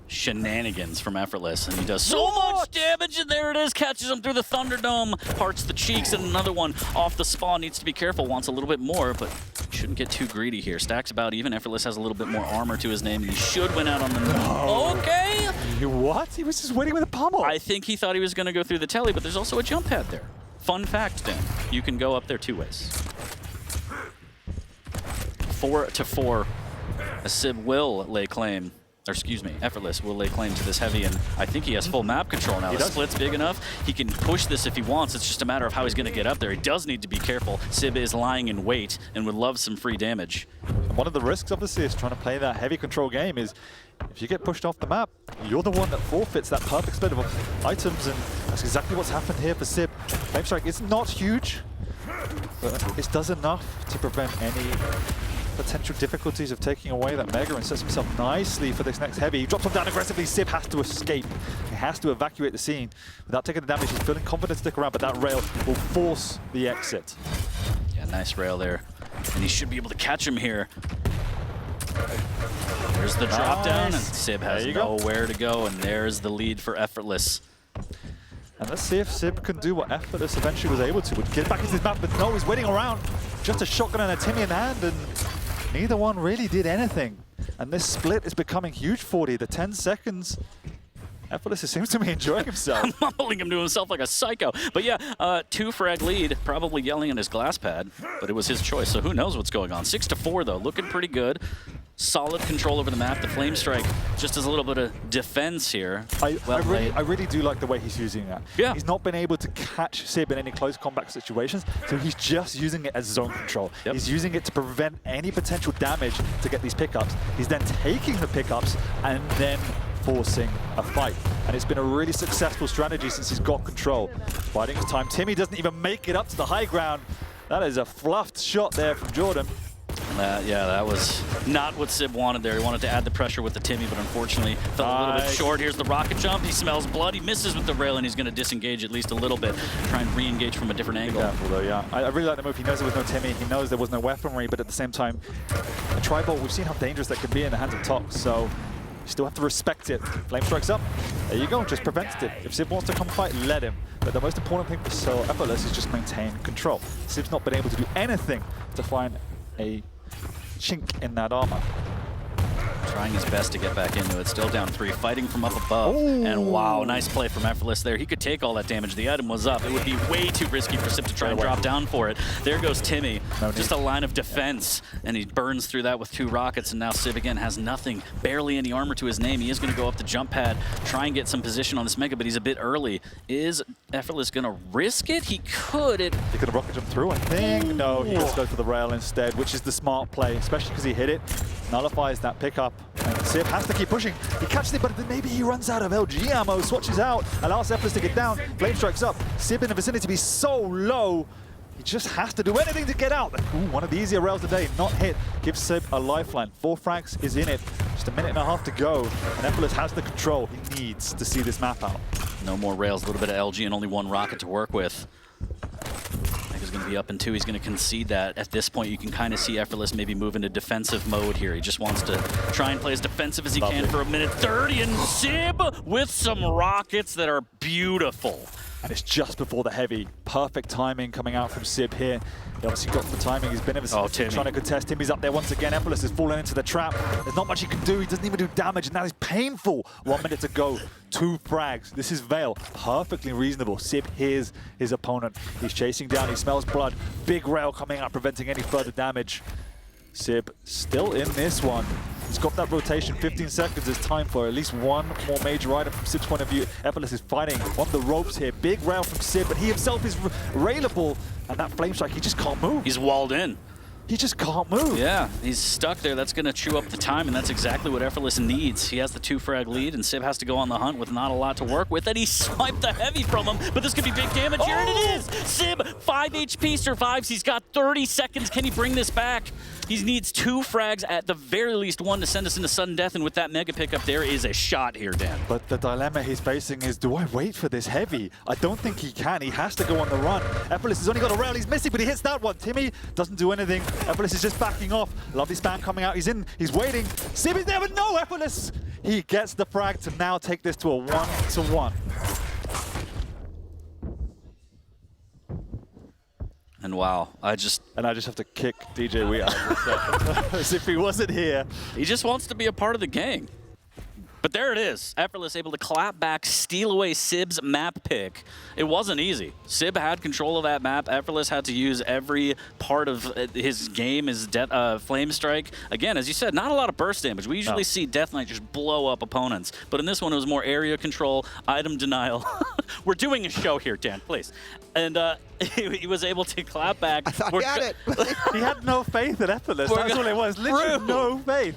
Shenanigans from EFORTLESS, and he does so much damage, and there it is, catches him through the Thunderdome, parts the cheeks, and another one off the spawn. Needs to be careful, wants a little bit more, but shouldn't get too greedy here. Stacks about even. EFORTLESS has a little bit more armor to his name, and he should win out on the... Okay! What? He was just waiting with a pummel. I think he thought he was going to go through the telly, but there's also a jump pad there. Fun fact, Dan. You can go up there 2 ways. 4-4. A SIB will lay claim. Or excuse me, EFORTLESS will lay claim to this heavy, and I think he has full map control now. The split's big enough. He can push this if he wants. It's just a matter of how he's going to get up there. He does need to be careful. SIB is lying in wait and would love some free damage. I One of the risks, obviously, is trying to play that heavy control game is if you get pushed off the map, you're the one that forfeits that perfect split of items, and that's exactly what's happened here for SIB. Flame Strike is not huge, but it does enough to prevent any potential difficulties of taking away that Mega, and sets himself nicely for this next heavy. He drops him down aggressively. SIB has to escape. He has to evacuate the scene without taking the damage. He's feeling confident to stick around, but that rail will force the exit. Yeah, nice rail there. And he should be able to catch him here. There's the drop down, and SIB has nowhere to go, and there's the lead for Effortless. And let's see if SIB can do what Effortless eventually was able to. Would get back into his map, but no, he's waiting around. Just a shotgun and a Timmy in hand, and neither one really did anything. And this split is becoming huge for the 10 seconds. Effortless seems to be enjoying himself. Mumbling him to himself like a psycho. But yeah, 2-frag lead, probably yelling at his glass pad, but it was his choice, so who knows what's going on. 6-4 though, looking pretty good. Solid control over the map. The Flame Strike just as a little bit of defense here. I really do like the way he's using that. Yeah. He's not been able to catch SIB in any close combat situations, so he's just using it as zone control. Yep. He's using it to prevent any potential damage to get these pickups. He's then taking the pickups and then forcing a fight. And it's been a really successful strategy since he's got control. Biding his time. Timmy doesn't even make it up to the high ground. That is a fluffed shot there from Jordan. Yeah, that was not what SIB wanted there. He wanted to add the pressure with the Timmy, but unfortunately fell a little bit short. Here's the rocket jump. He smells blood. He misses with the rail, and he's going to disengage at least a little bit. Try and re-engage from a different angle. Careful though, yeah. I really like the move. He knows there was no Timmy. He knows there was no weaponry, but at the same time, a tri-bolt, we've seen how dangerous that can be in the hands of Tox, so you still have to respect it. Flame Strikes up. There you go, just prevents it. If SIB wants to come fight, let him. But the most important thing for Effortless is just maintain control. SIB's not been able to do anything to find a chink in that armor. Trying his best to get back into it. Still down 3, fighting from up above. Ooh. And wow, nice play from Effortless there. He could take all that damage. The item was up. It would be way too risky for SIB to try and drop down for it. There goes Timmy. Just a line of defense. And he burns through that with 2 rockets. And now SIB again has nothing. Barely any armor to his name. He is going to go up the jump pad, try and get some position on this Mega, but he's a bit early. Is Effortless going to risk it? He could. He could have rocket jumped through, I think. No, he just goes for the rail instead, which is the smart play, especially because he hit it. Nullifies that pickup. And SIB has to keep pushing. He catches it, but then maybe he runs out of LG ammo, swatches out, allows Effortless to get down. Flame Strikes up. SIB in the vicinity to be so low. He just has to do anything to get out. Ooh, one of the easier rails today, not hit. Gives SIB a lifeline. 4 frags is in it. Just a minute and a half to go. And Effortless has the control. He needs to see this map out. No more rails, a little bit of LG and only 1 rocket to work with. Mega's going to be up in 2. He's going to concede that. At this point, you can kind of see Effortless maybe move into defensive mode here. He just wants to try and play as defensive as he can for a minute 30. And SIB with some rockets that are beautiful. And it's just before the heavy. Perfect timing coming out from SIB here. He obviously got the timing. He's been trying to contest. Timmy's up there once again. Effortless has fallen into the trap. There's not much he can do. He doesn't even do damage, and that is painful. 1 minute to go. 2 frags. This is Veil. Perfectly reasonable. SIB hears his opponent. He's chasing down. He smells blood. Big rail coming out, preventing any further damage. SIB still in this one. He's got that rotation. 15 seconds is time for at least 1 more major item from SIB's point of view. Effortless is fighting on the ropes here. Big round from SIB, but he himself is railable. And that Flame Strike, he just can't move. He's walled in. He just can't move. Yeah, he's stuck there. That's going to chew up the time, and that's exactly what Effortless needs. He has the 2-frag lead, and SIB has to go on the hunt with not a lot to work with. And he swiped the heavy from him, but this could be big damage here, and it is! SIB, 5 HP, survives. He's got 30 seconds. Can he bring this back? He needs 2 frags, at the very least 1 to send us into sudden death, and with that Mega pickup, there is a shot here, Dan. But the dilemma he's facing is, do I wait for this heavy? I don't think he can. He has to go on the run. Effortless has only got a rail. He's missing, but he hits that one. Timmy doesn't do anything. Effortless is just backing off. Lovely spam coming out. He's in. He's waiting. SIB is there, but no, Effortless. He gets the frag to now take this to a 1-1. And wow, I just have to kick DJ Wheat out of this as if he wasn't here. He just wants to be a part of the gang. But there it is. Effortless able to clap back, steal away SIB's map pick. It wasn't easy. SIB had control of that map. Effortless had to use every part of his game, his Flame Strike. Again, as you said, not a lot of burst damage. We usually see Death Knight just blow up opponents. But in this one, it was more area control, item denial. We're doing a show here, Dan, please. And he was able to clap back. I thought he had it. He had no faith in Effortless. That's all it was. Literally no faith.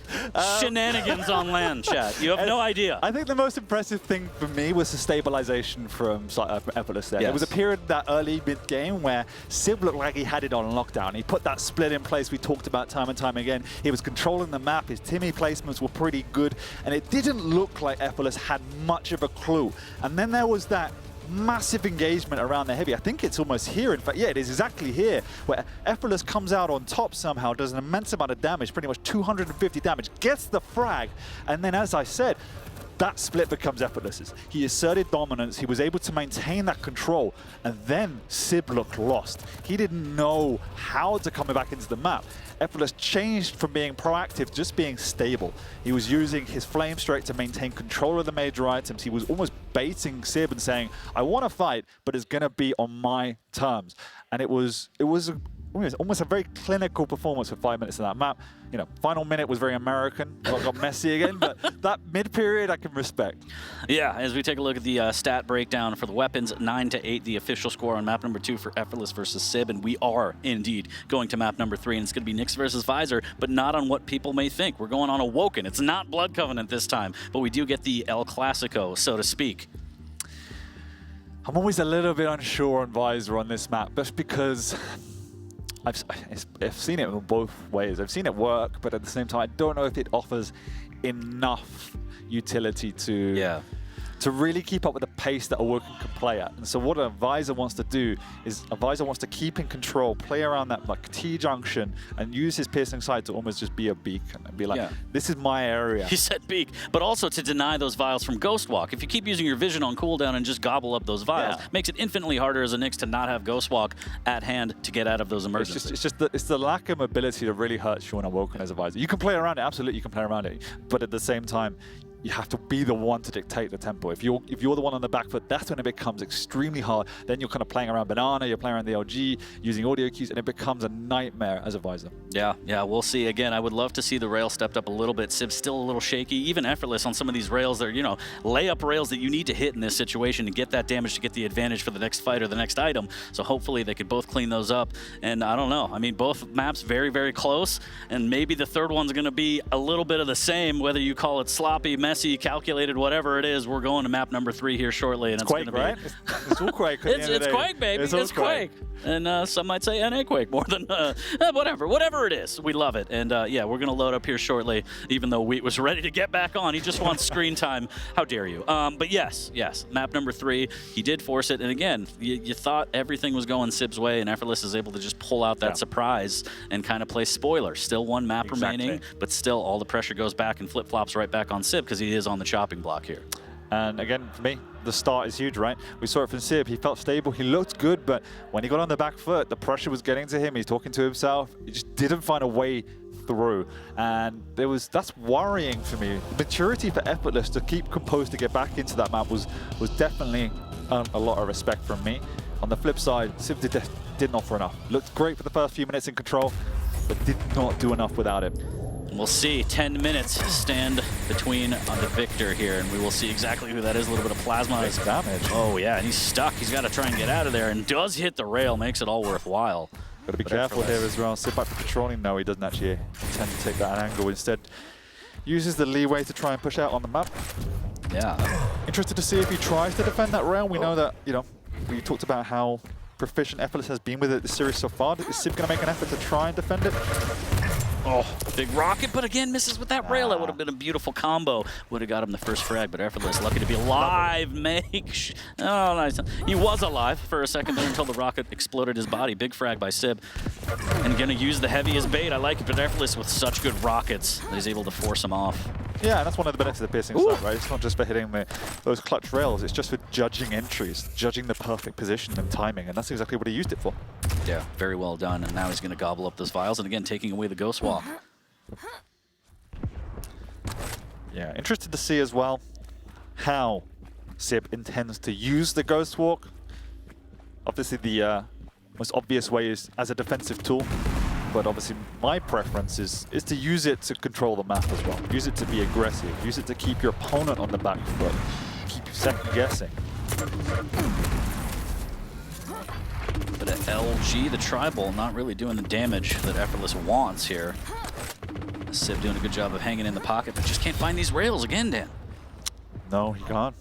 Shenanigans on land, chat. You have no idea. I think the most impressive thing for me was the stabilization from Effortless there. There was a period that early mid-game where SIB looked like he had it on lockdown. He put that split in place we talked about time and time again. He was controlling the map. His Timmy placements were pretty good. And it didn't look like Effortless had much of a clue. And then there was that massive engagement around the heavy. I think it's almost here. In fact, yeah, it is exactly here, where Effortless comes out on top somehow, does an immense amount of damage, pretty much 250 damage, gets the frag, and then, as I said, that split becomes Effortless's. He asserted dominance, he was able to maintain that control, and then SIB looked lost. He didn't know how to come back into the map. Effortless changed from being proactive to just being stable. He was using his Flame Strike to maintain control of the major items. He was almost baiting SIB and saying, I want to fight, but it's going to be on my terms. And it was almost a very clinical performance for 5 minutes in that map. You know, final minute was very American. Got messy again, but that mid-period I can respect. Yeah, as we take a look at the stat breakdown for the weapons, 9-8, the official score on map number 2 for Effortless versus SIB, and we are indeed going to map number 3, and it's going to be Nyx versus Visor, but not on what people may think. We're going on Awoken. It's not Blood Covenant this time, but we do get the El Clasico, so to speak. I'm always a little bit unsure on Visor on this map, just because I've seen it in both ways. I've seen it work, but at the same time, I don't know if it offers enough utility to really keep up with the pace that Awoken can play at. And so what a Visor wants to do is a Visor wants to keep in control, play around that like T-junction, and use his piercing sight to almost just be a beacon and be like, this is my area. He said beak, but also to deny those vials from Ghost Walk. If you keep using your vision on cooldown and just gobble up those vials, makes it infinitely harder as a Nyx to not have Ghost Walk at hand to get out of those emergencies. It's the lack of mobility that really hurts you on Awoken as a Visor. You can play around it, absolutely you can play around it, but at the same time, you have to be the one to dictate the tempo. If you're the one on the back foot, that's when it becomes extremely hard. Then you're kind of playing around Banana, you're playing around the LG, using audio cues, and it becomes a nightmare as a Visor. Yeah, we'll see. Again, I would love to see the rail stepped up a little bit. SIB's still a little shaky, even Effortless on some of these rails. They're, layup rails that you need to hit in this situation to get that damage, to get the advantage for the next fight or the next item. So hopefully they could both clean those up. And I don't know. I mean, both maps very, very close, and maybe the third one's going to be a little bit of the same, whether you call it sloppy, messy, calculated, whatever it is. We're going to map number 3 here shortly, and it's Quake, going to be it's all Quake. it's Quake, baby. It's Quake. And some might say NA Quake more than whatever it is. We love it. And yeah, we're going to load up here shortly, even though Wheat was ready to get back on. He just wants screen time. How dare you? But yes, map number 3. He did force it. And again, you thought everything was going SIB's way, and Effortless is able to just pull out that surprise and kind of play spoiler. Still one map remaining, but still all the pressure goes back and flip-flops right back on SIB because he is on the chopping block here. And again, for me, the start is huge, right? We saw it from SIB. He felt stable. He looked good, but when he got on the back foot, the pressure was getting to him. He's talking to himself. He just didn't find a way through. And that's worrying for me. Maturity for Effortless to keep composed to get back into that map was definitely a lot of respect from me. On the flip side, SIB didn't offer enough. Looked great for the first few minutes in control, but did not do enough without it. We'll see. 10 minutes stand between the victor here, and we will see exactly who that is. A little bit of plasma. Damage. Oh, yeah, and he's stuck. He's got to try and get out of there, and does hit the rail, makes it all worthwhile. Got to be careful here as well. Sit back for patrolling. No, he doesn't actually intend to take that angle. Instead, uses the leeway to try and push out on the map. Yeah. Interested to see if he tries to defend that rail. We know that, we talked about how proficient Effortless has been with it this series so far. Is SIB going to make an effort to try and defend it? Oh, big rocket, but again, misses with that rail. That would have been a beautiful combo. Would have got him the first frag, but Effortless lucky to be alive. Oh, nice. He was alive for a second there until the rocket exploded his body. Big frag by SIB. And going to use the heavy as bait. I like it, but Effortless with such good rockets that he's able to force him off. Yeah, and that's one of the benefits of the piercing sight, right? It's not just for hitting those clutch rails, it's just for judging entries, judging the perfect position and timing, and that's exactly what he used it for. Yeah, very well done, and now he's going to gobble up those vials, and again, taking away the Ghost Walk. Yeah, interested to see as well how SIB intends to use the Ghost Walk. Obviously, the most obvious way is as a defensive tool, but obviously my preference is to use it to control the map as well. Use it to be aggressive. Use it to keep your opponent on the back foot. Keep you second guessing. But at LG, the Tribal not really doing the damage that Effortless wants here. SIB doing a good job of hanging in the pocket, but just can't find these rails again, Dan. No, he can't.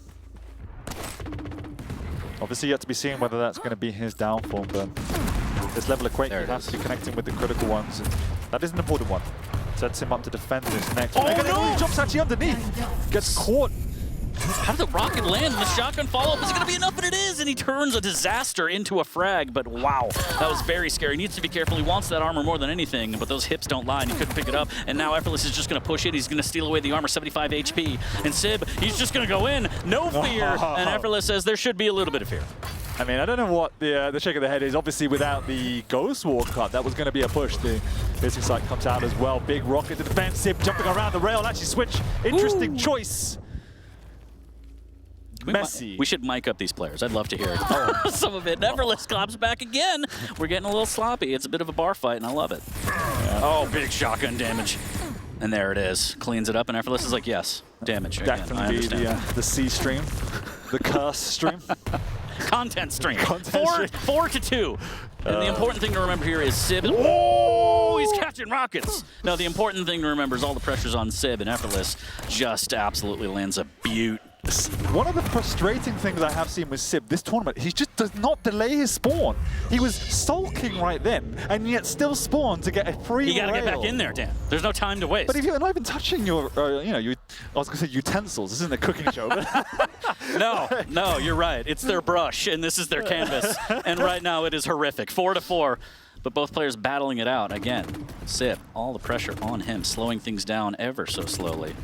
Obviously, yet to be seen whether that's going to be his downfall, but this level of Quake, he has to be connecting with the critical ones. And that is an important one. Sets him up to defend this next. Oh, no! He jumps actually underneath. Gets caught. How did the rocket land? The shotgun follow-up is going to be enough, and it is, and he turns a disaster into a frag, but wow, that was very scary. He needs to be careful. He wants that armor more than anything, but those hips don't lie, and he couldn't pick it up, and now Effortless is just going to push it. He's going to steal away the armor, 75 HP, and SIB, he's just going to go in, no fear, and Effortless says there should be a little bit of fear. I mean, I don't know what the shake of the head is. Obviously, without the Ghost Walk cut, that was going to be a push. The piercing sight comes out as well. Big rocket to defense. SIB jumping around the rail. Actually switch. Interesting choice. Messy. We should mic up these players. I'd love to hear some of it. Effortless claps back again. We're getting a little sloppy. It's a bit of a bar fight, and I love it. Yeah. Oh, big shotgun damage. And there it is. Cleans it up, and Effortless is like, yes, damage. Again, definitely the C stream, the curse stream. Content stream. 4 to 2. And the important thing to remember here is SIB. Oh, he's catching rockets. No, the important thing to remember is all the pressure's on SIB, and Effortless just absolutely lands a beaut. One of the frustrating things I have seen with SIB this tournament, he just does not delay his spawn. He was sulking right then, and yet still spawned to get a free rail. You gotta get back in there, Dan. There's no time to waste. But if you're not even touching your, I was gonna say utensils. This isn't a cooking show. But no, you're right. It's their brush, and this is their canvas. And right now it is horrific. 4 to 4. But both players battling it out. Again, SIB, all the pressure on him, slowing things down ever so slowly.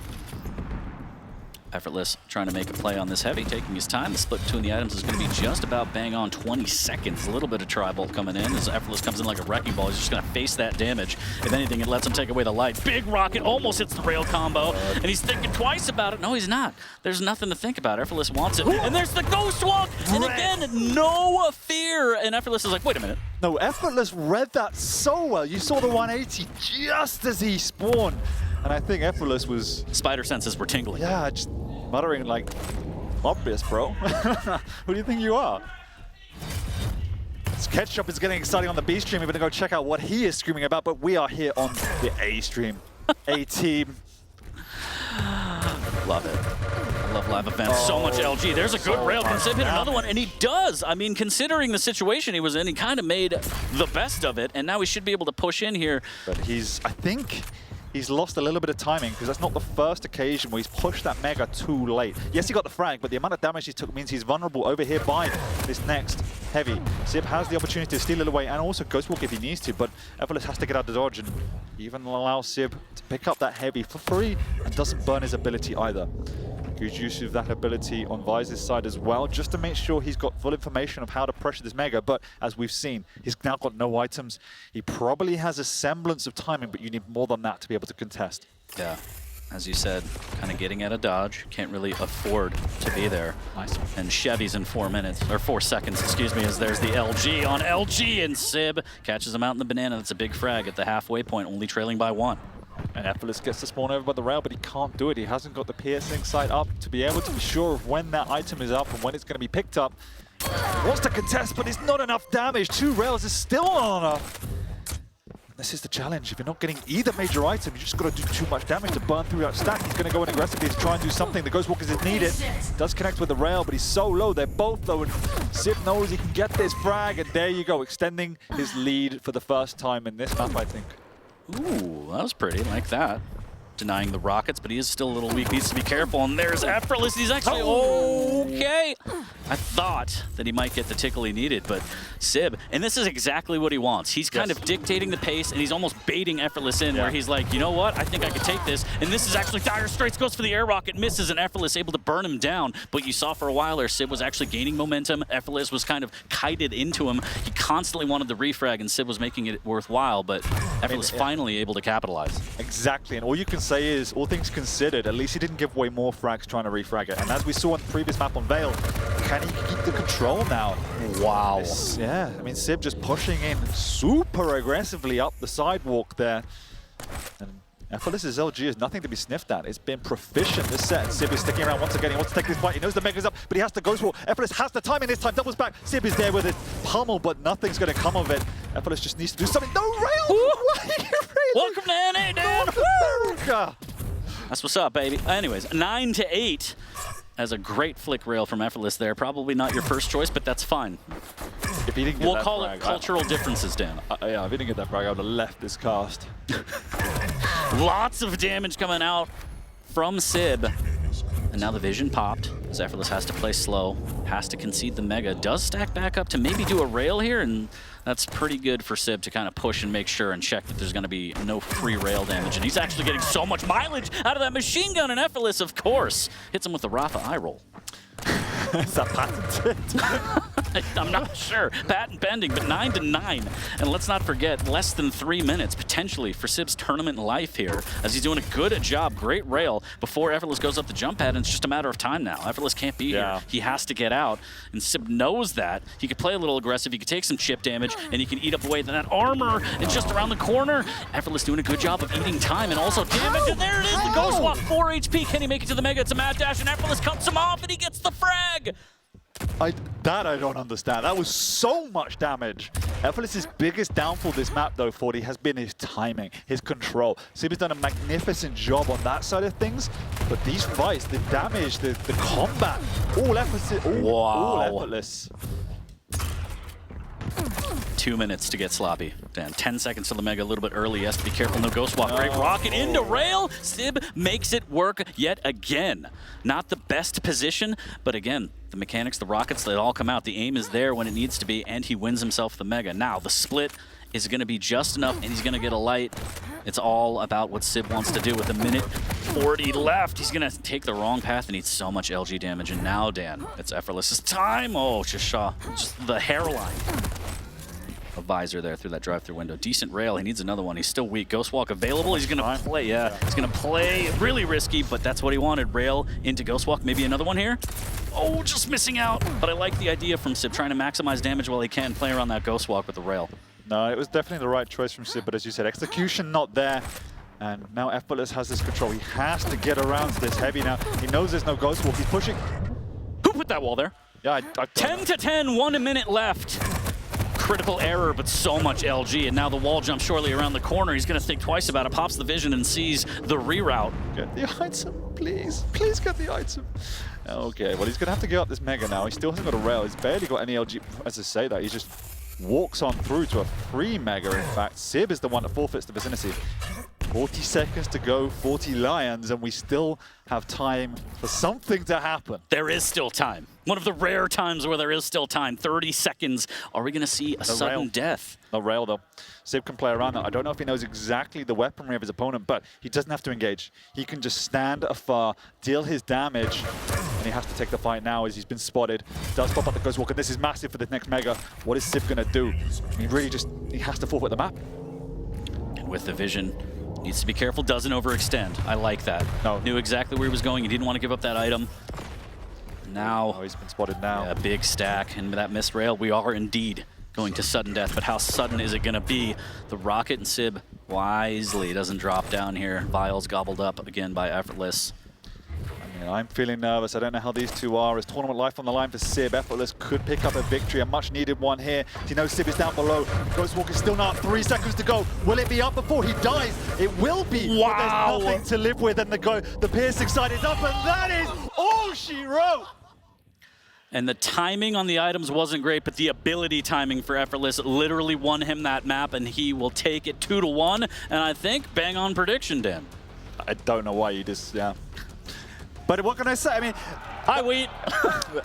Effortless trying to make a play on this heavy, taking his time. The split between the items is going to be just about bang on 20 seconds. A little bit of Tri-Bolt coming in as Effortless comes in like a wrecking ball. He's just going to face that damage. If anything, it lets him take away the light. Big rocket almost hits the rail combo, and he's thinking twice about it. No, he's not. There's nothing to think about. Effortless wants it. And there's the Ghost Walk! And again, no fear. And Effortless is like, wait a minute. No, Effortless read that so well. You saw the 180 just as he spawned. And I think Effortless was... Spider senses were tingling. Yeah, just muttering like, obvious, bro. Who do you think you are? Ketchup is getting exciting on the B stream. We're going to go check out what he is screaming about, but we are here on the A stream. A team. Love it. I love live events. So much LG. There's a good rail. Can SIB hit another one? And he does. I mean, considering the situation he was in, he kind of made the best of it, and now he should be able to push in here. But I think he's lost a little bit of timing because that's not the first occasion where he's pushed that Mega too late. Yes, he got the frag, but the amount of damage he took means he's vulnerable over here by this next heavy. SIB has the opportunity to steal it away and also Ghost Walk if he needs to, but Effortless has to get out the dodge and even allow SIB to pick up that heavy for free and doesn't burn his ability either. Good use of that ability on Vize's side as well, just to make sure he's got full information of how to pressure this Mega, but as we've seen, he's now got no items. He probably has a semblance of timing, but you need more than that to be able to contest. Yeah, as you said, kind of getting out of dodge, can't really afford to be there. Nice. And Chevy's in 4 minutes, or 4 seconds, excuse me, as there's the LG on LG, and SIB catches him out in the banana. That's a big frag at the halfway point, only trailing by 1. And Effortless gets to spawn over by the rail, but he can't do it. He hasn't got the piercing sight up to be able to be sure of when that item is up and when it's going to be picked up. Wants to contest, but it's not enough damage. 2 rails is still not enough. This is the challenge. If you're not getting either major item, you just got to do too much damage to burn through that stack. He's going to go in aggressively to try and do something. The Ghost Walkers is needed. Does connect with the rail, but he's so low. They're both low, and SIB knows he can get this frag, and there you go, extending his lead for the first time in this map, I think. Ooh, that was pretty, like that. Denying the rockets, but he is still a little weak, needs to be careful, and there's Effortless, he's actually okay. I thought that he might get the tickle he needed, but SIB, and this is exactly what he wants. He's kind of dictating the pace, and he's almost baiting Effortless in, where he's like, you know what, I think I could take this. And this is actually Dire Straits goes for the air rocket, misses, and Effortless able to burn him down. But you saw for a while there, SIB was actually gaining momentum. Effortless was kind of kited into him. He constantly wanted the refrag, and SIB was making it worthwhile, but Effortless finally able to capitalize. Exactly, and all you can say is, all things considered, at least he didn't give away more frags trying to refrag it. And as we saw on the previous map on Veil, can he keep the control now? Wow. Yeah, I mean, SIB just pushing in super aggressively up the sidewalk there. And Effortless's LG is nothing to be sniffed at. It's been proficient this set. SIB is sticking around once again. He wants to take this fight. He knows the Mega's up, but he has to go for it. Effortless has the timing this time. Doubles back. SIB is there with it. Pummel, but nothing's going to come of it. Effortless just needs to do something. No rail! Why are you railing? Welcome to NA, Dan! America! That's what's up, baby. Anyways, 9-8 as a great flick rail from Effortless there. Probably not your first choice, but that's fine. If he didn't get We'll that call frag, it cultural differences, Dan. yeah, if he didn't get that frag, I would have left this cast. Lots of damage coming out from SIB. And now the vision popped, as Effortless has to play slow, has to concede the Mega, does stack back up to maybe do a rail here, and that's pretty good for SIB to kind of push and make sure and check that there's going to be no free rail damage. And he's actually getting so much mileage out of that machine gun, and Effortless, of course, hits him with the Rafa eye roll. Is that patented? I'm not sure. Patent pending, but 9-9. And let's not forget, less than 3 minutes potentially for SIB's tournament life here, as he's doing a good job. Great rail before Effortless goes up the jump pad, and it's just a matter of time now. Effortless can't be here. He has to get out, and SIB knows that. He could play a little aggressive. He could take some chip damage, and he can eat up away that armor. It's just around the corner. Effortless doing a good job of eating time and also damage, and there it is. The Ghost Walk, 4 HP. Can he make it to the Mega? It's a mad dash, and Effortless cuts him off, and he gets the frag. That I don't understand. That was so much damage. Effortless's biggest downfall this map, though, 40, has been his timing, his control. SIB has done a magnificent job on that side of things, but these fights, the damage, the combat, all Effortless. All Effortless. 2 minutes to get sloppy. Dan, 10 seconds to the Mega, a little bit early. He has to be careful. No Ghost Walk. Great rocket into rail. SIB makes it work yet again. Not the best position, but again, the mechanics, the rockets, they all come out. The aim is there when it needs to be, and he wins himself the Mega. Now, the split is going to be just enough, and he's going to get a light. It's all about what SIB wants to do with a minute 40 left. He's going to take the wrong path and eat so much LG damage. And now, Dan, it's Effortless's time. Oh, just the hairline. A visor there through that drive-through window. Decent rail. He needs another one. He's still weak. Ghost Walk available. He's going to play. He's going to play really risky, but that's what he wanted. Rail into Ghost Walk. Maybe another one here. Oh, just missing out. But I like the idea from SIB, trying to maximize damage while he can, play around that Ghost Walk with the rail. No, it was definitely the right choice from SIB, but as you said, execution not there. And now Effortless has this control. He has to get around to this heavy now. He knows there's no Ghost Walk. He's pushing. Who put that wall there? Yeah, 10-10, 1 minute left. Critical error, but so much LG, and now the wall jump shortly around the corner. He's going to think twice about it, pops the vision, and sees the reroute. Get the item, please. Please get the item. Okay, well, he's going to have to give up this Mega now. He still hasn't got a rail. He's barely got any LG. As I say that, he just walks on through to a free Mega, in fact. SIB is the one that forfeits the vicinity. 40 seconds to go, 40 Lions, and we still have time for something to happen. There is still time. One of the rare times where there is still time. 30 seconds. Are we going to see a sudden death? No rail, though. SIB can play around that. I don't know if he knows exactly the weaponry of his opponent, but he doesn't have to engage. He can just stand afar, deal his damage, and he has to take the fight now as he's been spotted. Does pop up the Ghost Walk, and this is massive for the next Mega. What is SIB going to do? He really he has to forfeit the map. And with the vision, needs to be careful, doesn't overextend. I like that. No. Knew exactly where he was going. He didn't want to give up that item. Now, he's been spotted now. A big stack, and that missed rail, we are indeed going to sudden death, but how sudden is it going to be? The rocket and SIB wisely doesn't drop down here. Vials gobbled up again by Effortless. I mean, I'm feeling nervous. I don't know how these two are. As tournament life on the line for SIB, Effortless could pick up a victory, a much needed one here. You know, SIB is down below. Ghost Walk is still not. 3 seconds to go. Will it be up before he dies? It will be. Wow. But there's nothing to live with, and the piercing side is up, and that is all she wrote. And the timing on the items wasn't great, but the ability timing for Effortless literally won him that map, and he will take it 2-1. And I think bang on prediction, Dan. I don't know why you just, But what can I say? I mean, Hi, Wheat.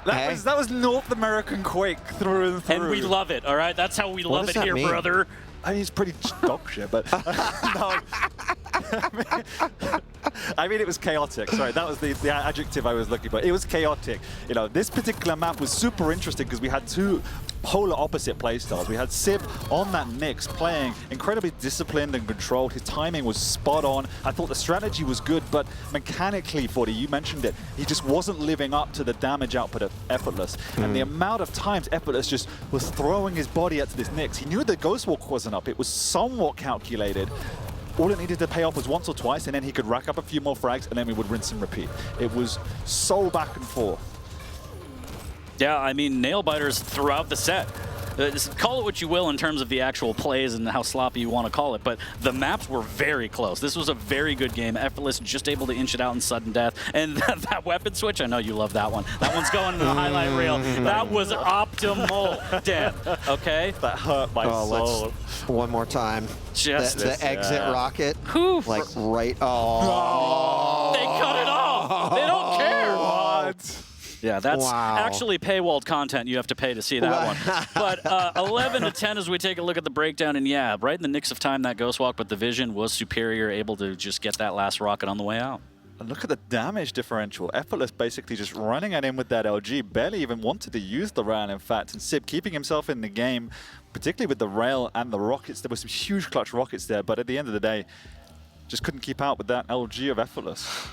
That was North American Quake through and through. And we love it, all right? That's how we love does it that here, mean? brother. I mean, it's pretty dog shit, but no. I mean, it was chaotic. Sorry, that was the adjective I was looking for. It was chaotic. You know, this particular map was super interesting because we had two polar opposite playstyles. We had SIB on that Nyx playing incredibly disciplined and controlled. His timing was spot on. I thought the strategy was good, but mechanically, 40, you mentioned it, he just wasn't living up to the damage output of Effortless. And the amount of times Effortless just was throwing his body at this Nyx. He knew the Ghost Walk wasn't up. It was somewhat calculated. All it needed to pay off was once or twice, and then he could rack up a few more frags, and then we would rinse and repeat. It was so back and forth. Yeah, I mean, nail biters throughout the set. Call it what you will in terms of the actual plays and how sloppy you want to call it, but the maps were very close. This was a very good game. Effortless just able to inch it out in sudden death. And that weapon switch, I know you love that one. That one's going in the highlight reel. That was optimal, Dan, okay? That hurt my soul. One more time. Just the exit rocket. Whew. Like right. Oh. They cut it off. They don't care. What? Yeah, that's Wow. actually paywalled content. You have to pay to see that one. But 11 to 10 as we take a look at the breakdown. And yeah, right in the nicks of time, that Ghost Walk, but the vision was superior, able to just get that last rocket on the way out. And look at the damage differential. Effortless basically just running at him with that LG. Barely even wanted to use the rail, in fact. And SIB keeping himself in the game, particularly with the rail and the rockets. There were some huge clutch rockets there, but at the end of the day, just couldn't keep out with that LG of Effortless.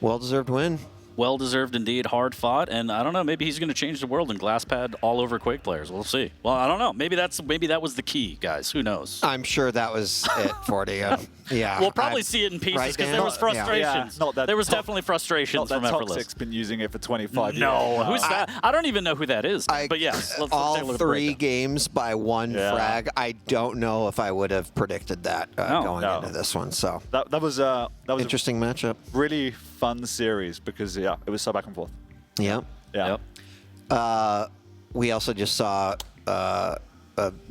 Well-deserved win. Well-deserved indeed, hard fought, and I don't know, maybe he's going to change the world in glass pad all over Quake players. We'll see. Well, I don't know. Maybe that was the key, guys. Who knows? I'm sure that was it, 40. Yeah. We'll probably see it in pieces because there was frustrations. Not that there was definitely frustrations from Effortless. Toxic's been using it for 25 years. No, who's that? I don't even know who that is. But yes, let's take a all look at three the games by one frag. I don't know if I would have predicted that going into this one. So that was interesting matchup. Really fun series because it was so back and forth. Yep. Yeah. We also just saw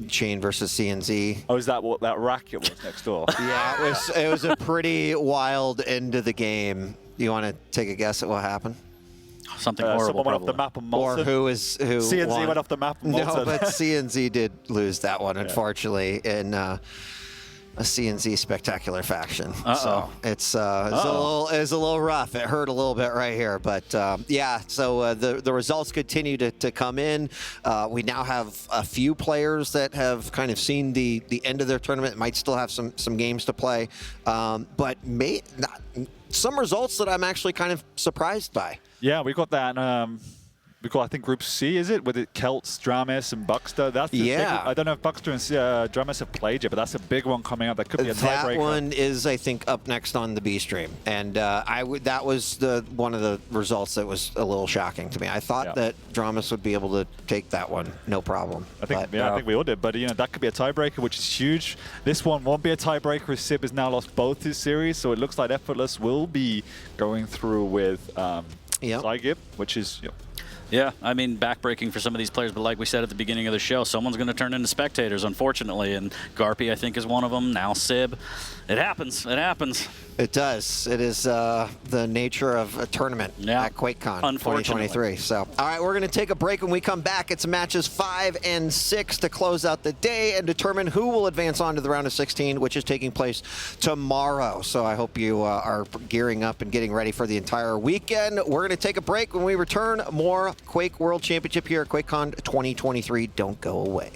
Chain versus CNZ. Oh, is that what that racket was next door? Yeah, it was a pretty wild end to the game. You want to take a guess at what happened? Something horrible. Someone went off probably. the map and Or Molten. who CNZ won. went off the map and No, Molten. but CNZ did lose that one, unfortunately, in a CNZ spectacular faction. So it's a little rough. It hurt a little bit right here, but yeah. So the results continue to come in. We now have a few players that have kind of seen the end of their tournament. Might still have some games to play, but some results that I'm actually kind of surprised by. Yeah, we got that. We got, I think, Group C, is it? With it Celts, Dramis, and Buckster. That's the big, I don't know if Buckster and Dramis have played yet, but that's a big one coming up. That could be a tiebreaker. That one is, I think, up next on the B stream, and that was one of the results that was a little shocking to me. I thought that Dramis would be able to take that one, no problem. I think, I think we all did, but that could be a tiebreaker, which is huge. This one won't be a tiebreaker as SIB has now lost both his series, so it looks like Effortless will be going through with SIB, which is. Yeah, I mean, backbreaking for some of these players, but like we said at the beginning of the show, someone's going to turn into spectators, unfortunately, and Garpy, I think, is one of them. Now SIB. It happens. It happens. It does. It is the nature of a tournament at QuakeCon 2023. So, all right, we're going to take a break. When we come back, it's matches 5 and 6 to close out the day and determine who will advance on to the round of 16, which is taking place tomorrow. So I hope you are gearing up and getting ready for the entire weekend. We're going to take a break. When we return, more Quake World Championship here at QuakeCon 2023. Don't go away.